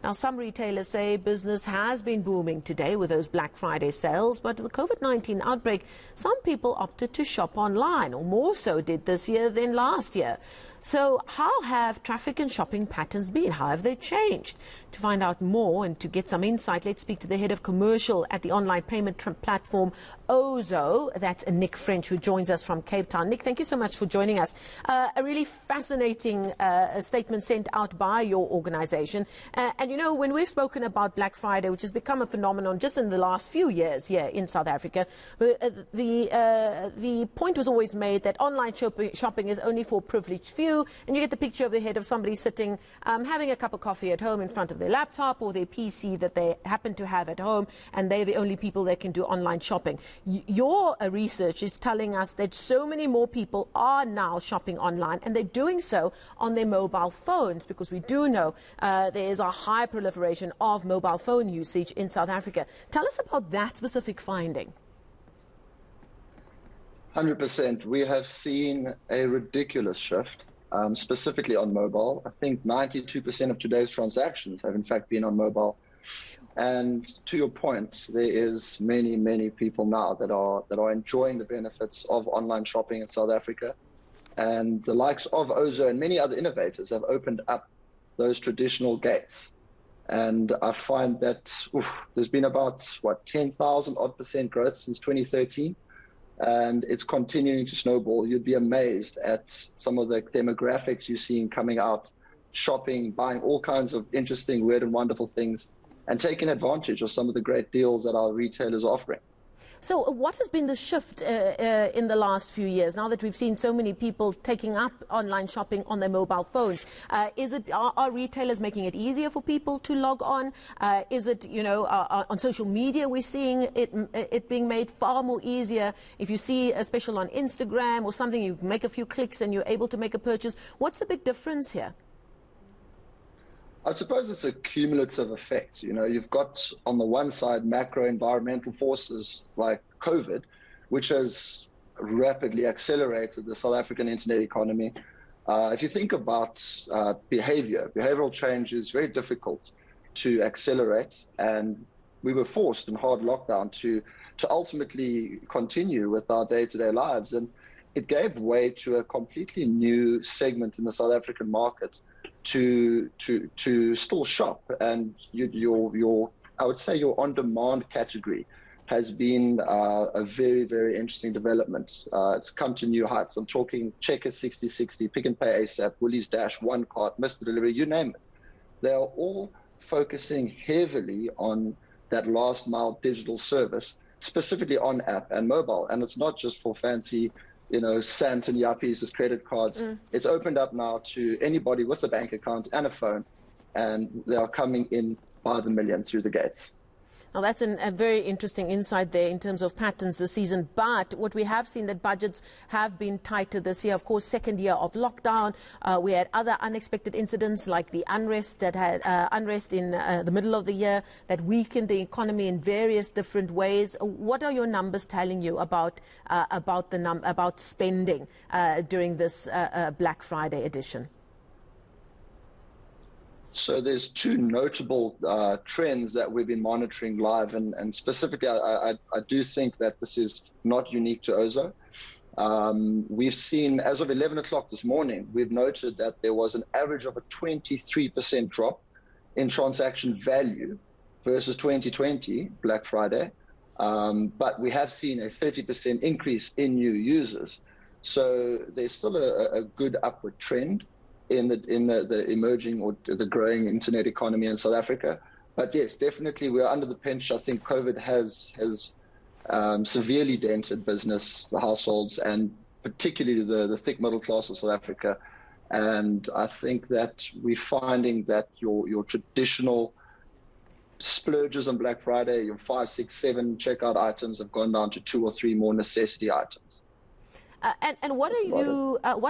Now, some retailers say business has been booming today with those Black Friday sales, but the COVID-19 outbreak, some people opted to shop online, or more so did this year than last year. So how have traffic and shopping patterns been? How have they changed? To find out more and to get some insight, let's speak to the head of commercial at the online payment platform Ozow. That's Nick French, who joins us from Cape Town. Nick, thank you so much for joining us. A really fascinating statement sent out by your organization. And you know, when we've spoken about Black Friday, which has become a phenomenon just in the last few years here in South Africa, the point was always made that online shopping is only for privileged few, and you get the picture of the head of somebody sitting, having a cup of coffee at home in front of their laptop or their PC that they happen to have at home, and they're the only people that can do online shopping. Your research is telling us that so many more people are now shopping online, and they're doing so on their mobile phones, because we do know there is a high proliferation of mobile phone usage in South Africa. Tell us about that specific finding. 100%. We have seen a ridiculous shift, specifically on mobile. I think 92% of today's transactions have in fact been on mobile. And to your point, there is many people now that are enjoying the benefits of online shopping in South Africa. And the likes of Ozow and many other innovators have opened up those traditional gates. And I find that there's been about, 10,000 odd % growth since 2013. And it's continuing to snowball. You'd be amazed at some of the demographics you're seeing coming out, shopping, buying all kinds of interesting, weird and wonderful things, and taking advantage of some of the great deals that our retailers are offering. So what has been the shift in the last few years, now that we've seen so many people taking up online shopping on their mobile phones? Are retailers making it easier for people to log on? Is it, on social media we're seeing it being made far more easier? If you see a special on Instagram or something, you make a few clicks and you're able to make a purchase. What's the big difference here? I suppose it's a cumulative effect. You've got on the one side macro environmental forces like COVID, which has rapidly accelerated the South African internet economy. If you think about behavioral change is very difficult to accelerate, and we were forced in hard lockdown to ultimately continue with our day-to-day lives, and it gave way to a completely new segment in the South African market to still shop. And I would say your on-demand category has been a very interesting development. It's come to new heights. I'm talking Checkers 6060, Pick and Pay ASAP, Woolies Dash, One Cart, Mr. Delivery, you name it. They are all focusing heavily on that last mile digital service, specifically on app and mobile. And it's not just for fancy Sant and Yappies with credit cards. It's opened up now to anybody with a bank account and a phone, and they are coming in by the million through the gates. Now, that's a very interesting insight there in terms of patterns this season. But what we have seen, that budgets have been tighter this year. Of course, second year of lockdown. We had other unexpected incidents like the unrest that had unrest in the middle of the year that weakened the economy in various different ways. What are your numbers telling you about spending during this Black Friday edition? So there's two notable trends that we've been monitoring live, and specifically I do think that this is not unique to Ozow. We've seen, as of 11 o'clock this morning, we've noted that there was an average of a 23% drop in transaction value versus 2020 Black Friday, but we have seen a 30% increase in new users. So there's still a good upward trend in the emerging or the growing internet economy in South Africa. But yes, definitely we are under the pinch. I think COVID has severely dented business, the households, and particularly the thick middle class of South Africa. And I think that we're finding that your traditional splurges on Black Friday, your 5, 6, 7 checkout items have gone down to 2 or 3 more necessity items. And what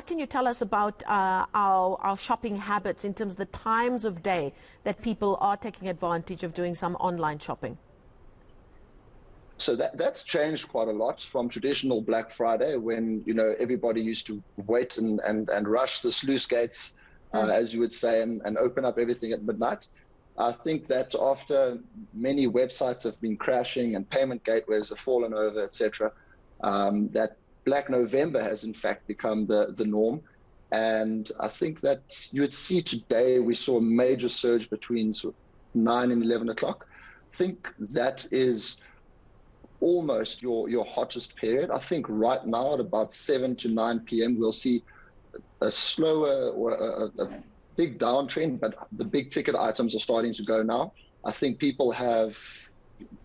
can you tell us about our shopping habits in terms of the times of day that people are taking advantage of doing some online shopping? So that's changed quite a lot from traditional Black Friday, when everybody used to wait and rush the sluice gates, as you would say, and open up everything at midnight. I think that after many websites have been crashing and payment gateways have fallen over, etc., that Black November has in fact become the norm. And I think that you would see today we saw a major surge between sort of 9 and 11 o'clock. I think that is almost your hottest period. I think right now at about 7 to 9 p.m. we'll see a slower or a big downtrend, but the big ticket items are starting to go now. I think people have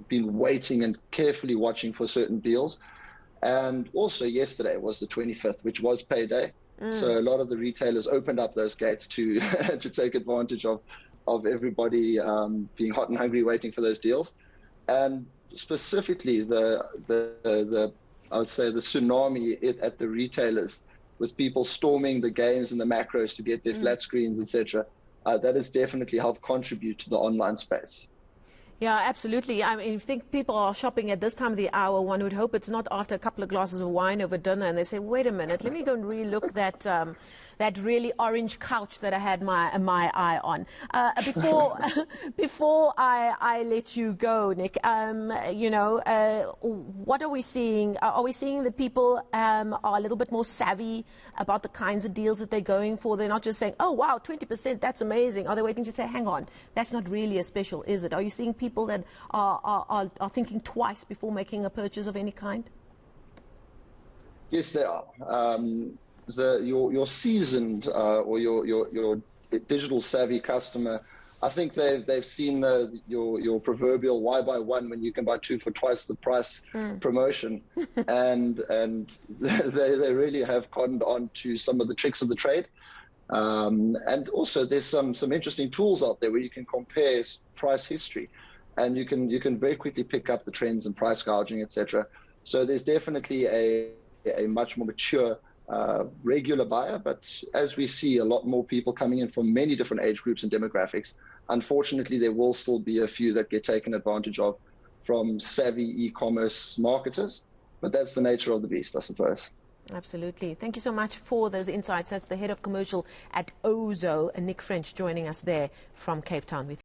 been waiting and carefully watching for certain deals. And also yesterday was the 25th, which was payday. So a lot of the retailers opened up those gates to to take advantage of everybody being hot and hungry waiting for those deals. And specifically the I would say the tsunami at the retailers, with people storming the games and the macros to get their flat screens, etc. That has definitely helped contribute to the online space. Yeah, absolutely. I mean, if you think people are shopping at this time of the hour, one would hope it's not after a couple of glasses of wine over dinner and they say, wait a minute, let me go and relook that really orange couch that I had my eye on. Before I let you go, Nick, what are we seeing? Are we seeing that people are a little bit more savvy about the kinds of deals that they're going for? They're not just saying, oh, wow, 20%, that's amazing. Are they waiting to say, hang on, that's not really a special, is it? Are you seeing people that are thinking twice before making a purchase of any kind? Yes, they are. Your seasoned or your digital savvy customer, I think they've seen your proverbial "why buy one when you can buy two for twice the price" promotion, and they really have cottoned on to some of the tricks of the trade. And also, there's some interesting tools out there where you can compare price history, and you can very quickly pick up the trends in price gouging, etc. So there's definitely a much more mature regular buyer, but as we see a lot more people coming in from many different age groups and demographics, unfortunately there will still be a few that get taken advantage of from savvy e-commerce marketers, but that's the nature of the beast, I suppose. Absolutely. Thank you so much for those insights. That's the head of commercial at Ozow, Nick French, joining us there from Cape Town with